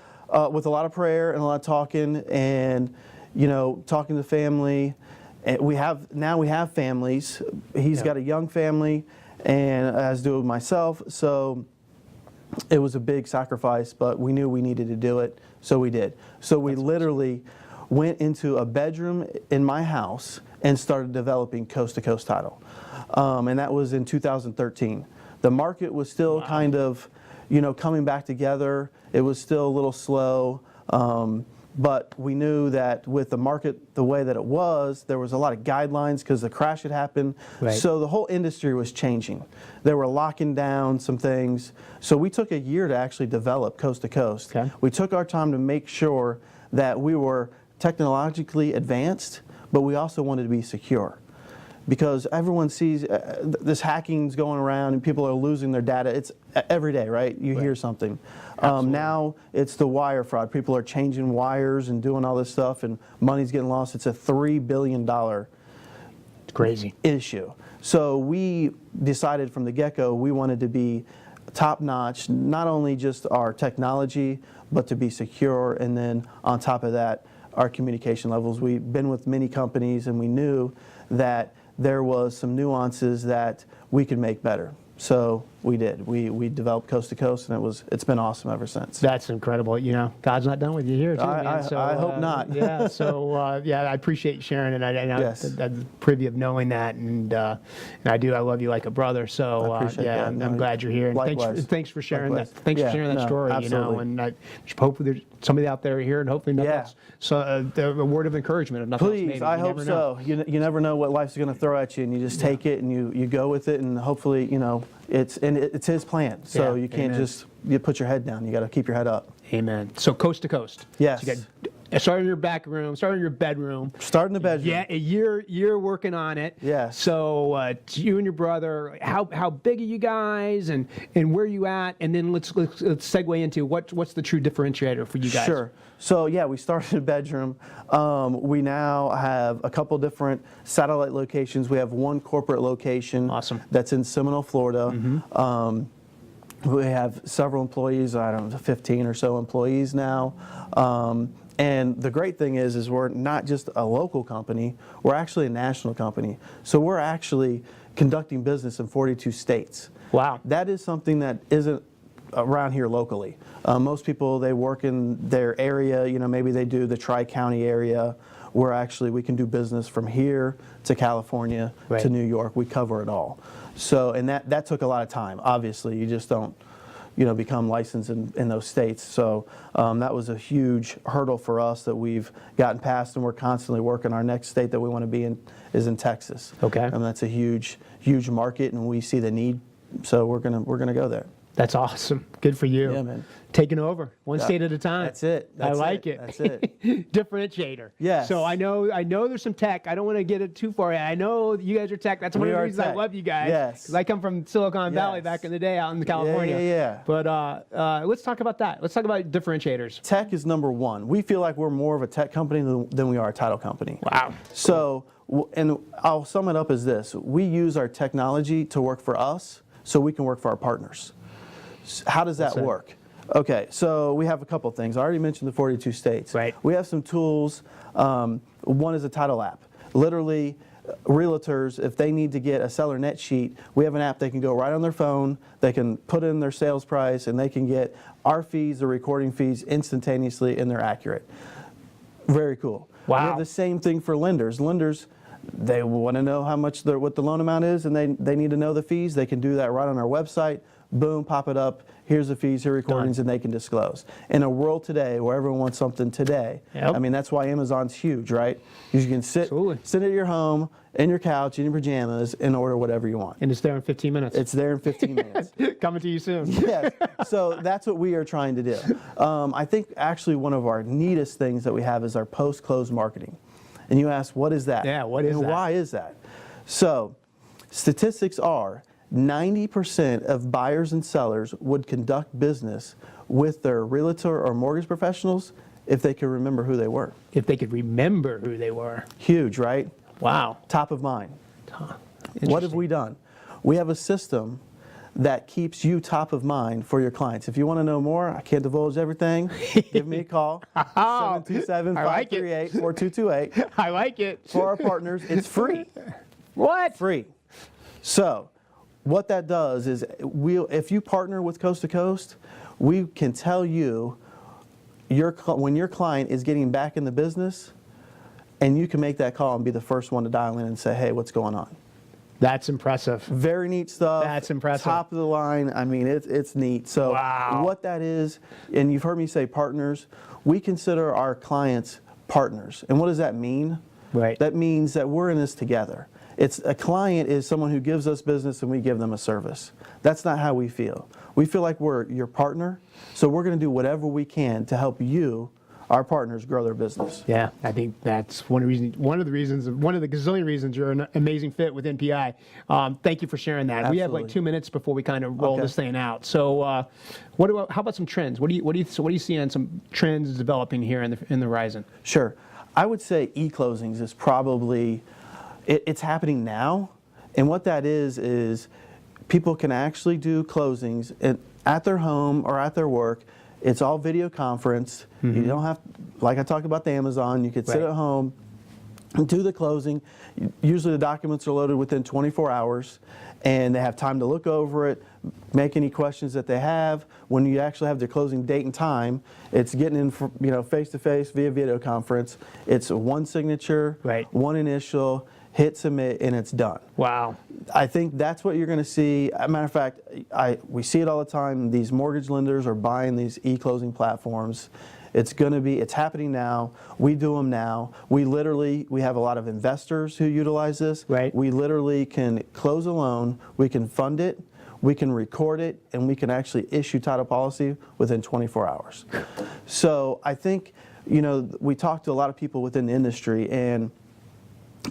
with a lot of prayer and a lot of talking and, you know, talking to family, and we have families. He's got a young family, and as do myself. So it was a big sacrifice, but we knew we needed to do it, so we did. So we literally went into a bedroom in my house and started developing Coast to Coast Title. And that was in 2013. The market was still kind of, you know, coming back together. It was still a little slow, but we knew that with the market the way that it was, there was a lot of guidelines because the crash had happened. Right. So the whole industry was changing. They were locking down some things. So we took a year to actually develop Coast to Coast. Okay. We took our time to make sure that we were technologically advanced, but we also wanted to be secure. Because everyone sees this hacking's going around and people are losing their data. It's every day, right? You hear something. Now it's the wire fraud. People are changing wires and doing all this stuff, and money's getting lost. It's a $3 billion crazy issue. So we decided from the get-go we wanted to be top-notch, not only just our technology, but to be secure, and then on top of that, our communication levels. We've been with many companies, and we knew that there was some nuances that we could make better. So we did. We developed Coast to Coast, and it's been awesome ever since. That's incredible. You know, God's not done with you here, too, man. I hope not. Yeah. So I appreciate you sharing, and I'm privy of knowing that, and I love you like a brother. So I'm glad you're here, and thanks for sharing that. Thanks for sharing that story. Absolutely. You know, and I hope there's somebody out there here, and hopefully nothing else. So a word of encouragement, if nothing else. Please, maybe. I hope so. You never know what life's going to throw at you, and you just take it and you go with it, and hopefully, you know, it's His plan. So you can't just put your head down. You got to keep your head up. Amen. So Coast to Coast. Yes. So you got start in your back room, start in your bedroom. Start in the bedroom. Yeah, a year working on it. Yes. So you and your brother, how big are you guys, and where are you at? And then let's segue into what's the true differentiator for you guys. Sure. So we started in a bedroom. We now have a couple different satellite locations. We have one corporate location. Awesome. That's in Seminole, Florida. Mm-hmm. We have several employees. I don't know, 15 or so employees now. And the great thing is we're not just a local company, we're actually a national company. So we're actually conducting business in 42 states. Wow. That is something that isn't around here locally. Most people, they work in their area, you know, maybe they do the Tri-County area. We can do business from here to California to New York. We cover it all. So, and that took a lot of time. Obviously, you just don't, you know, become licensed in those states. So that was a huge hurdle for us that we've gotten past, and we're constantly working. Our next state that we want to be in is in Texas. Okay. And that's a huge market, and we see the need. So we're gonna go there. That's awesome. Good for you. Yeah, man. Taking over one state at a time. That's it. I like it. That's it. Differentiator. Yes. So I know there's some tech. I don't want to get it too far. I know you guys are tech. That's one of the reasons I love you guys. Yes. Because I come from Silicon Valley back in the day out in California. Yeah. But let's talk about that. Let's talk about differentiators. Tech is number one. We feel like we're more of a tech company than we are a title company. Wow. So, and I'll sum it up as this. We use our technology to work for us so we can work for our partners. How does that work? Okay, so we have a couple things. I already mentioned the 42 states. Right. We have some tools. One is a title app. Literally, realtors, if they need to get a seller net sheet, we have an app they can go right on their phone, they can put in their sales price, and they can get our fees, the recording fees, instantaneously, and they're accurate. Very cool. Wow. We have the same thing for lenders. Lenders, they want to know what the loan amount is, and they need to know the fees. They can do that right on our website. Boom, pop it up, here's the fees, here are recordings, and they can disclose. In a world today where everyone wants something today, Yep. I mean, that's why Amazon's huge, right? You can sit at your home, in your couch, in your pajamas, and order whatever you want. And it's there in 15 minutes. It's there in 15 minutes. Coming to you soon. Yes. So that's what we are trying to do. I think actually one of our neatest things that we have is our post-close marketing. And you ask, what is that? Yeah, what is and that? Why is that? So statistics are 90% of buyers and sellers would conduct business with their realtor or mortgage professionals if they could remember who they were. If they could remember who they were. Huge, right? Wow. Top of mind. What have we done? We have a system that keeps you top of mind for your clients. If you want to know more, I can't divulge everything. Give me a call. 727-538-4228. I like it. For our partners, it's free. What? Free. So what that does is if you partner with Coast to Coast, we can tell you when your client is getting back in the business, and you can make that call and be the first one to dial in and say, hey, what's going on? That's impressive. Very neat stuff. That's impressive. Top of the line. I mean, it's neat. So wow. What that is, and you've heard me say partners, we consider our clients partners. And what does that mean? Right. That means that we're in this together. A client is someone who gives us business and we give them a service. That's not how we feel. We feel like we're your partner, so we're going to do whatever we can to help you, our partners, grow their business. Yeah, I think that's one of the gazillion reasons you're an amazing fit with NPI. Thank you for sharing that. Absolutely. We have like 2 minutes before we kind of roll this thing out. So, how about some trends? What do you see on some trends developing here in the horizon? Sure, I would say e-closings is probably it's happening now, and what that is people can actually do closings at their home or at their work. It's all video conference. You don't have, like I talked about the Amazon, you could sit at home and do the closing. Usually the documents are loaded within 24 hours and they have time to look over it, make any questions that they have. When you actually have their closing date and time, it's getting in face to face via video conference. It's one signature, one initial, hit submit, and it's done. Wow. I think that's what you're going to see. As a matter of fact, we see it all the time. These mortgage lenders are buying these e-closing platforms. It's happening now. We do them now. We have a lot of investors who utilize this. Right. We literally can close a loan, we can fund it, we can record it, and we can actually issue title policy within 24 hours. So I think, we talk to a lot of people within the industry, and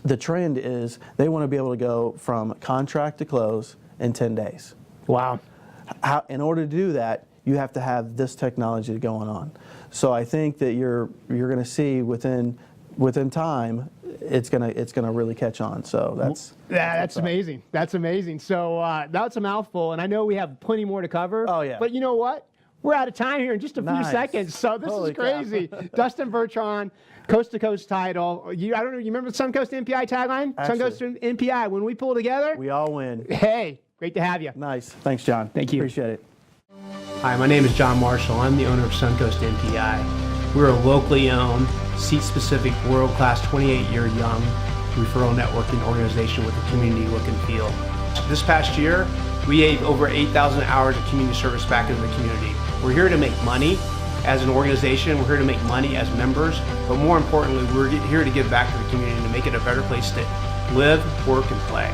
the trend is they want to be able to go from contract to close in 10 days. Wow. In order to do that, you have to have this technology going on. So I think that you're going to see within time, it's gonna really catch on. So that's amazing. That's amazing. So that's a mouthful, and I know we have plenty more to cover. Oh yeah. But you know what? We're out of time here in just a few seconds. So this is crazy. Dustin Burtron, Coast to Coast title. I don't know. You remember the Suncoast NPI tagline? Suncoast NPI. When we pull together, we all win. Hey, great to have you. Nice. Thanks, John. Thank you. Appreciate it. Hi, my name is John Marshall. I'm the owner of Suncoast NPI. We're a locally owned, seat-specific, world-class, 28-year young referral networking organization with a community look and feel. This past year, we gave over 8,000 hours of community service back into the community. We're here to make money as an organization. We're here to make money as members. But more importantly, we're here to give back to the community and to make it a better place to live, work, and play.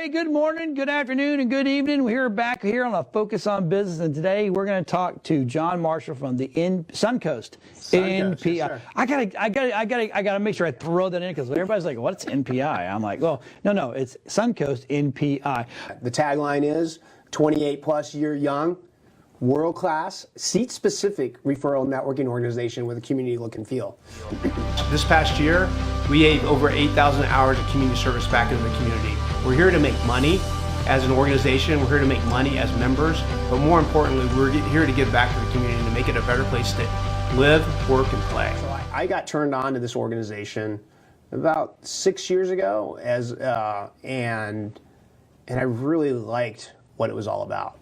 Good morning, good afternoon, and good evening. We're back here on a Focus on Business, and today we're going to talk to John Marshall from the Suncoast NPI. Yes, I gotta make sure I throw that in because everybody's like, "What's NPI?" I'm like, "Well, no, it's Suncoast NPI." The tagline is 28+ year young, world-class, seat-specific referral networking organization with a community look and feel. This past year, we gave over 8,000 hours of community service back into the community. We're here to make money as an organization. We're here to make money as members, but more importantly, we're here to give back to the community and to make it a better place to live, work, and play. So I got turned on to this organization about 6 years ago, and I really liked what it was all about.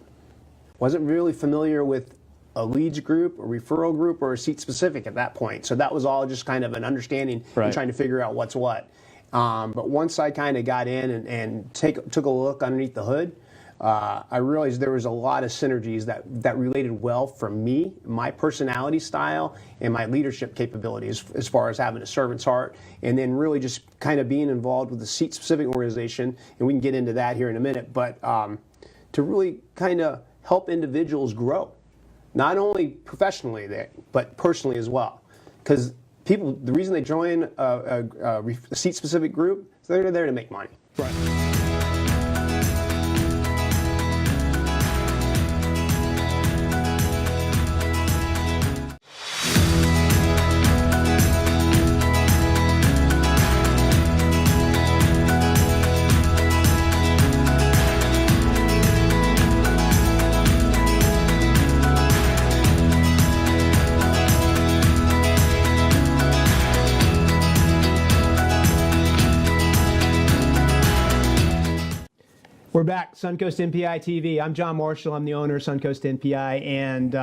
Wasn't really familiar with a leads group, a referral group, or a seat specific at that point. So that was all just kind of an understanding and trying to figure out what's what. But once I kind of got in and took a look underneath the hood, I realized there was a lot of synergies that related well for me, my personality style, and my leadership capabilities as far as having a servant's heart, and then really just kind of being involved with the seat specific organization, and we can get into that here in a minute, but to really kind of help individuals grow. Not only professionally, but personally as well. Because people, the reason they join a seat-specific group is they're there to make money. Right. We're back, Suncoast NPI ITV. I'm John Marshall. I'm the owner of Suncoast NPI. And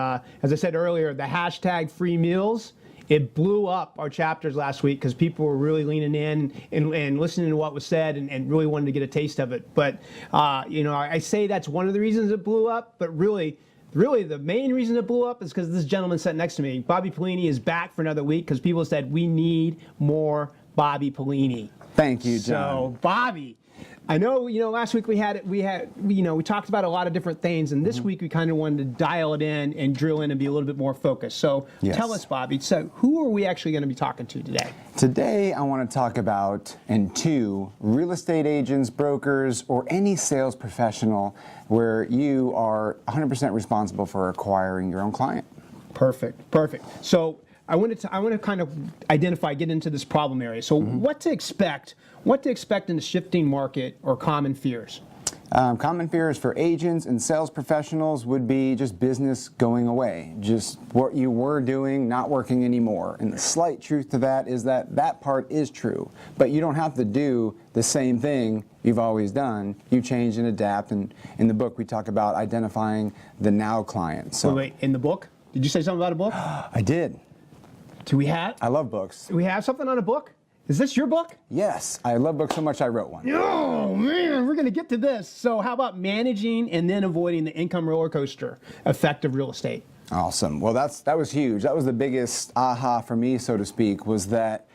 as I said earlier, the hashtag free meals, it blew up our chapters last week because people were really leaning in and listening to what was said and really wanted to get a taste of it. But, I say that's one of the reasons it blew up, but really the main reason it blew up is because this gentleman sitting next to me, Bobby Paolini, is back for another week because people said we need more Bobby Paolini. Thank you, John. So, Bobby, I know, last week we talked about a lot of different things, and this week we kind of wanted to dial it in and drill in and be a little bit more focused. So Tell us, Bobby, so who are we actually going to be talking to today? Today I want to talk about, real estate agents, brokers, or any sales professional where you are 100% responsible for acquiring your own client. Perfect. So I want to kind of get into this problem area. So what to expect in the shifting market or common fears? Common fears for agents and sales professionals would be just business going away, just what you were doing not working anymore. And the slight truth to that is that part is true, but you don't have to do the same thing you've always done. You change and adapt, and in the book we talk about identifying the now client. So wait, in the book? Did you say something about a book? I did. Do we have? I love books. Do we have something on a book? Is this your book? Yes, I love books so much I wrote one. Oh man, we're going to get to this. So how about managing and then avoiding the income roller coaster effect of real estate? Awesome. Well, that was huge. That was the biggest aha for me, so to speak, was that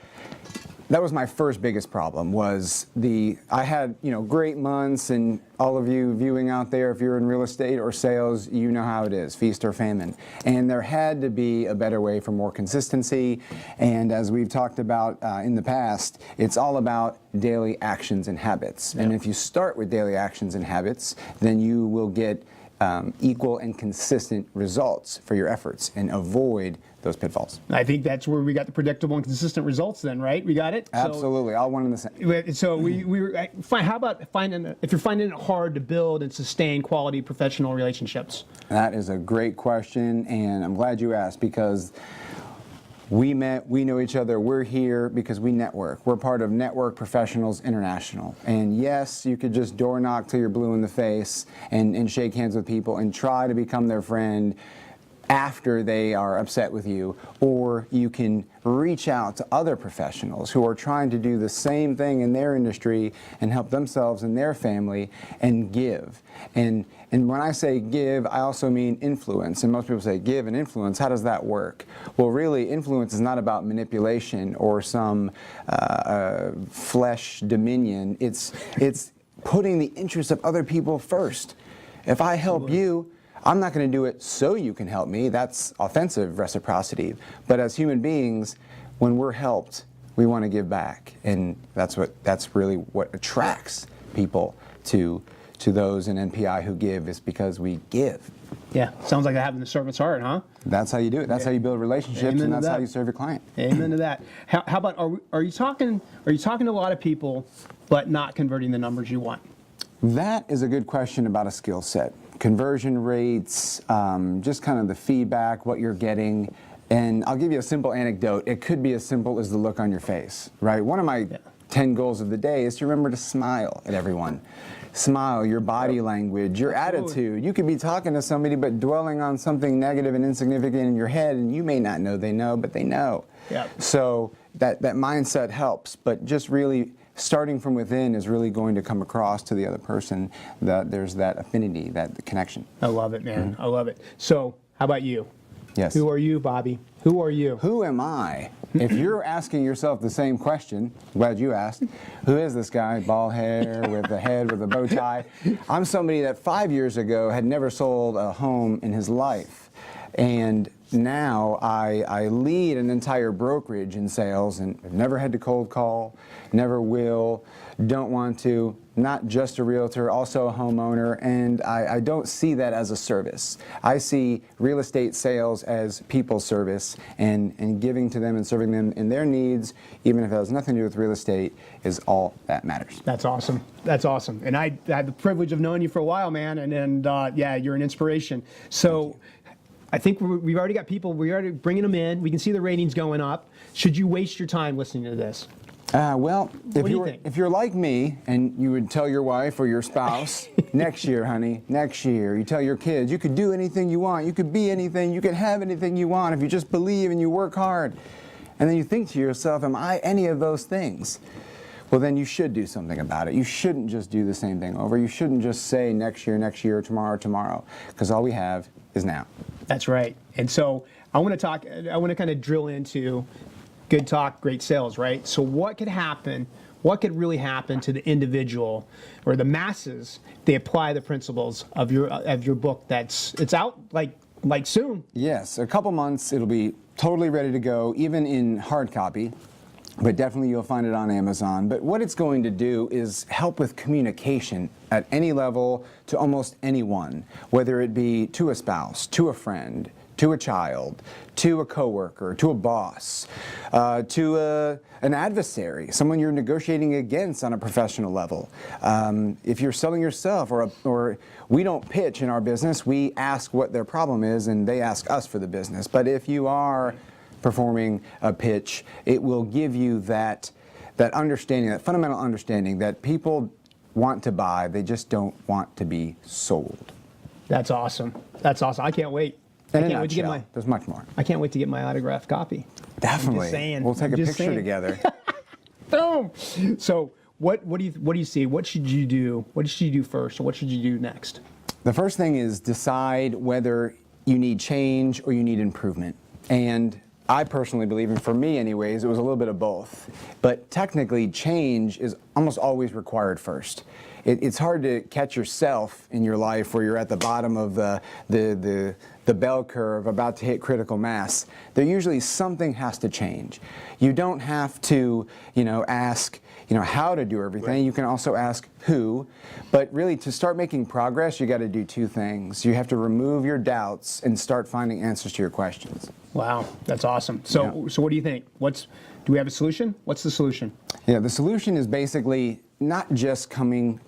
was my first biggest problem. I had great months, and all of you viewing out there, if you're in real estate or sales, you know how it is, feast or famine. And there had to be a better way for more consistency. And as we've talked about in the past, it's all about daily actions and habits. Yeah. And if you start with daily actions and habits, then you will get equal and consistent results for your efforts and avoid those pitfalls. I think that's where we got the predictable and consistent results then, right? We got it? Absolutely, all one and the same. So we were, how about if you're finding it hard to build and sustain quality professional relationships? That is a great question, and I'm glad you asked, because we know each other, we're here because we network. We're part of Network Professionals International. And yes, you could just door knock till you're blue in the face and shake hands with people and try to become their friend after they are upset with you, or you can reach out to other professionals who are trying to do the same thing in their industry and help themselves and their family and give. And when I say give, I also mean influence. And most people say give and influence. How does that work? Well, really, influence is not about manipulation or some flesh dominion. It's putting the interests of other people first. If I help you, I'm not going to do it so you can help me. That's offensive reciprocity. But as human beings, when we're helped, we want to give back. And that's really what attracts people to those in NPI who give, is because we give. Yeah, sounds like having the servant's heart, huh? That's how you do it. That's how you build relationships, and that's how you serve your client. Amen to that. How about are you talking to a lot of people but not converting the numbers you want? That is a good question about a skill set. Conversion rates, just kind of the feedback, what you're getting. And I'll give you a simple anecdote. It could be as simple as the look on your face, right? One of my 10 goals of the day is to remember to smile at everyone. Smile, your body language, your attitude. You could be talking to somebody but dwelling on something negative and insignificant in your head, and you may not know they know, but they know. So that mindset helps, but just really starting from within is really going to come across to the other person that there's that affinity, that connection. I love it, man. I love it. So how about you? Yes. Who are you, Bobby? Who are you? Who am I? If you're asking yourself the same question, glad you asked, who is this guy, bald hair with a head with a bow tie? I'm somebody that 5 years ago had never sold a home in his life. And now I lead an entire brokerage in sales, and I've never had to cold call, never will, don't want to, not just a realtor, also a homeowner, and I don't see that as a service. I see real estate sales as people service, and giving to them and serving them in their needs, even if it has nothing to do with real estate, is all that matters. That's awesome. That's awesome. And I had the privilege of knowing you for a while, man, and yeah, you're an inspiration. So I think we've already got people, we're already bringing them in. We can see the ratings going up. Should you waste your time listening to this? Well, if you're like me and you would tell your wife or your spouse, next year, honey, next year, you tell your kids, you could do anything you want, you could be anything, you could have anything you want if you just believe and you work hard. And then you think to yourself, am I any of those things? Well, then you should do something about it. You shouldn't just do the same thing over. You shouldn't just say next year, tomorrow, because all we have is now. That's right. And so I want to kind of drill into good talk, great sales, right? So what could happen, what could really happen to the individual or the masses? They apply the principles of your book it's out like soon. Yes, a couple months it'll be totally ready to go, even in hard copy. But definitely you'll find it on Amazon. But what it's going to do is help with communication at any level to almost anyone, whether it be to a spouse, to a friend, to a child, to a coworker, to a boss, to an adversary, someone you're negotiating against on a professional level. If you're selling yourself, or we don't pitch in our business, we ask what their problem is and they ask us for the business. But if you are performing a pitch, it will give you that understanding, that fundamental understanding that people want to buy, they just don't want to be sold. That's awesome. That's awesome. I can't wait. In a nutshell, there's much more. I can't wait to get my autographed copy. Definitely. I'm just saying. We'll take a picture together. Boom. So what do you see? What should you do? What should you do first, or what should you do next? The first thing is decide whether you need change or you need improvement. And I personally believe, and for me anyways, it was a little bit of both. But technically, change is almost always required first. It's hard to catch yourself in your life where you're at the bottom of the bell curve about to hit critical mass. There usually something has to change. You don't have to, ask, how to do everything. Right. You can also ask who. But really, to start making progress, you got to do two things. You have to remove your doubts and start finding answers to your questions. Wow, that's awesome. So what do you think? Do we have a solution? What's the solution? Yeah, the solution is basically not just coming,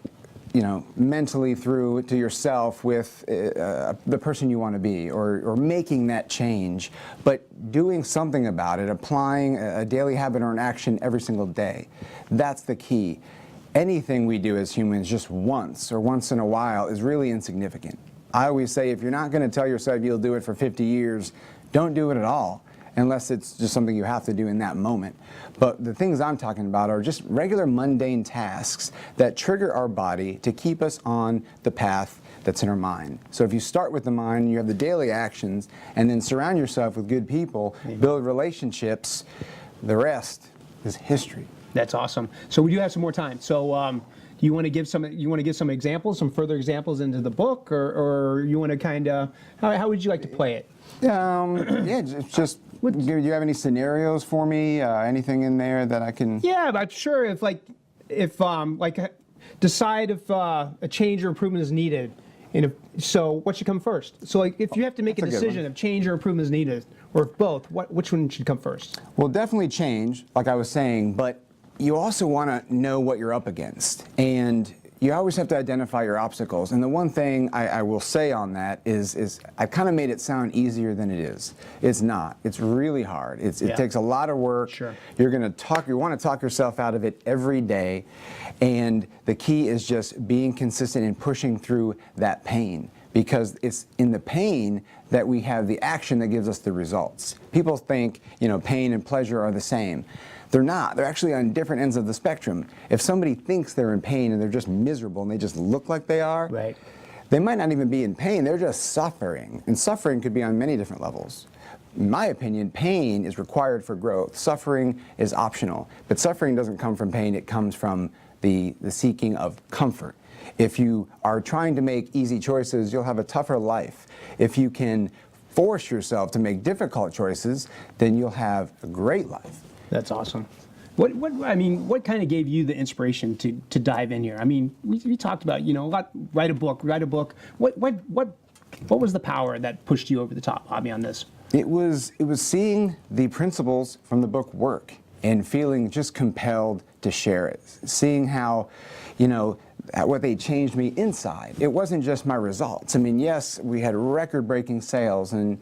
mentally through to yourself with the person you want to be, or making that change, but doing something about it, applying a daily habit or an action every single day. That's the key. Anything we do as humans just once or once in a while is really insignificant. I always say, if you're not going to tell yourself you'll do it for 50 years, don't do it at all, unless it's just something you have to do in that moment. But the things I'm talking about are just regular mundane tasks that trigger our body to keep us on the path that's in our mind. So if you start with the mind, you have the daily actions, and then surround yourself with good people, build relationships, the rest is history. That's awesome. So we do have some more time. So you want to give some examples, some further examples into the book, or you want to kind of, how would you like to play it? Yeah, just do you have any scenarios for me? Anything in there that I can? Yeah, but sure. Decide if a change or improvement is needed. So what should come first? So if you have to make a decision if change or improvement is needed, or if both, which one should come first? Well, definitely change, like I was saying, but you also want to know what you're up against. And you always have to identify your obstacles. And the one thing I will say on that is I've kind of made it sound easier than it is. It's not. It's really hard. It takes a lot of work. Sure. You're going to talk, you want to talk yourself out of it every day. And the key is just being consistent and pushing through that pain, because it's in the pain that we have the action that gives us the results. People think, pain and pleasure are the same. They're not. They're actually on different ends of the spectrum. If somebody thinks they're in pain and they're just miserable and they just look like they are, Right. they might not even be in pain. They're just suffering. And suffering could be on many different levels. In my opinion, pain is required for growth. Suffering is optional. But suffering doesn't come from pain. It comes from the seeking of comfort. If you are trying to make easy choices, you'll have a tougher life. If you can force yourself to make difficult choices, then you'll have a great life. That's awesome. What kind of gave you the inspiration to dive in here? I mean, we talked about, write a book. What was the power that pushed you over the top, Bobby, on this? It was seeing the principles from the book work and feeling just compelled to share it. Seeing how, what they changed me inside. It wasn't just my results. I mean, yes, we had record-breaking sales and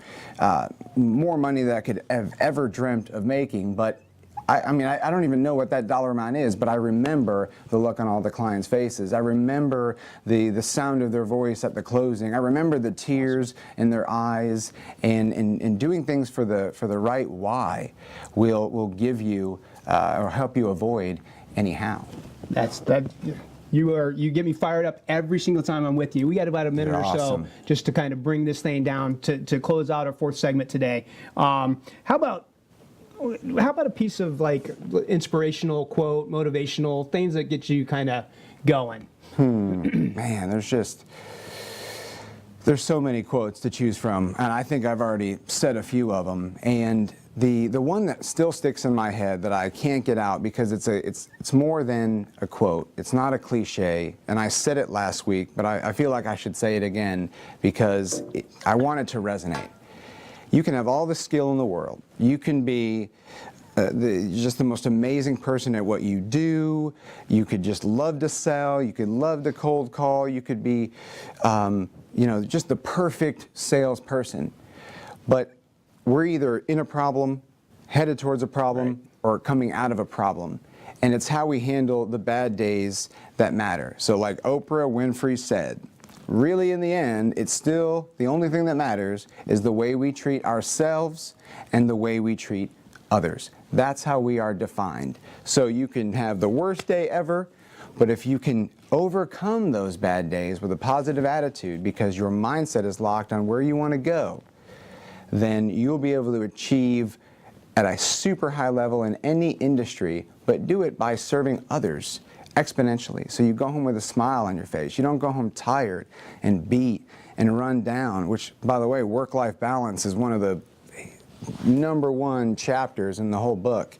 more money than I could have ever dreamt of making, but I don't even know what that dollar amount is, but I remember the look on all the clients' faces. I remember the sound of their voice at the closing. I remember the tears in their eyes, and doing things for the right why will give you or help you avoid any how. You get me fired up every single time I'm with you. We got about a minute You're or so awesome. just to kind of bring this thing down to close out our fourth segment today. How about a piece of like inspirational quote, motivational things that get you kind of going? Man, there's so many quotes to choose from, and I think I've already said a few of them. And the one that still sticks in my head that I can't get out, because it's more than a quote. It's not a cliche, and I said it last week, but I feel like I should say it again because I want it to resonate. You can have all the skill in the world. You can be just the most amazing person at what you do. You could just love to sell. You could love to cold call. You could be, just the perfect salesperson. But we're either in a problem, headed towards a problem, or coming out of a problem. And it's how we handle the bad days that matter. So like Oprah Winfrey said, really, in the end, it's still the only thing that matters is the way we treat ourselves and the way we treat others. That's how we are defined. So you can have the worst day ever, but if you can overcome those bad days with a positive attitude because your mindset is locked on where you want to go, then you'll be able to achieve at a super high level in any industry, but do it by serving others exponentially. So you go home with a smile on your face. You don't go home tired and beat and run down, which, by the way, work-life balance is one of the #1 chapters in the whole book,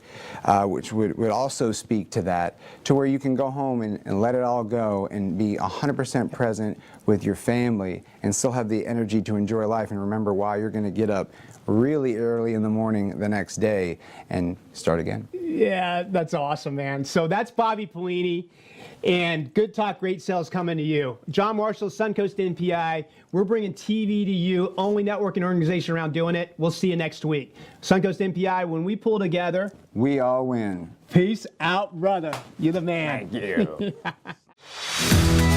which would also speak to that, to where you can go home and let it all go and be 100% present with your family and still have the energy to enjoy life and remember why you're going to get up really early in the morning the next day and start again. Yeah, that's awesome, man. So that's Bobby Paolini, and Good Talk, Great Sales coming to you. John Marshall, Suncoast NPI. We're bringing TV to you. Only network and organization around doing it. We'll see you next week. Suncoast NPI, when we pull together, We all win. peace out, brother. You're the man. Thank you.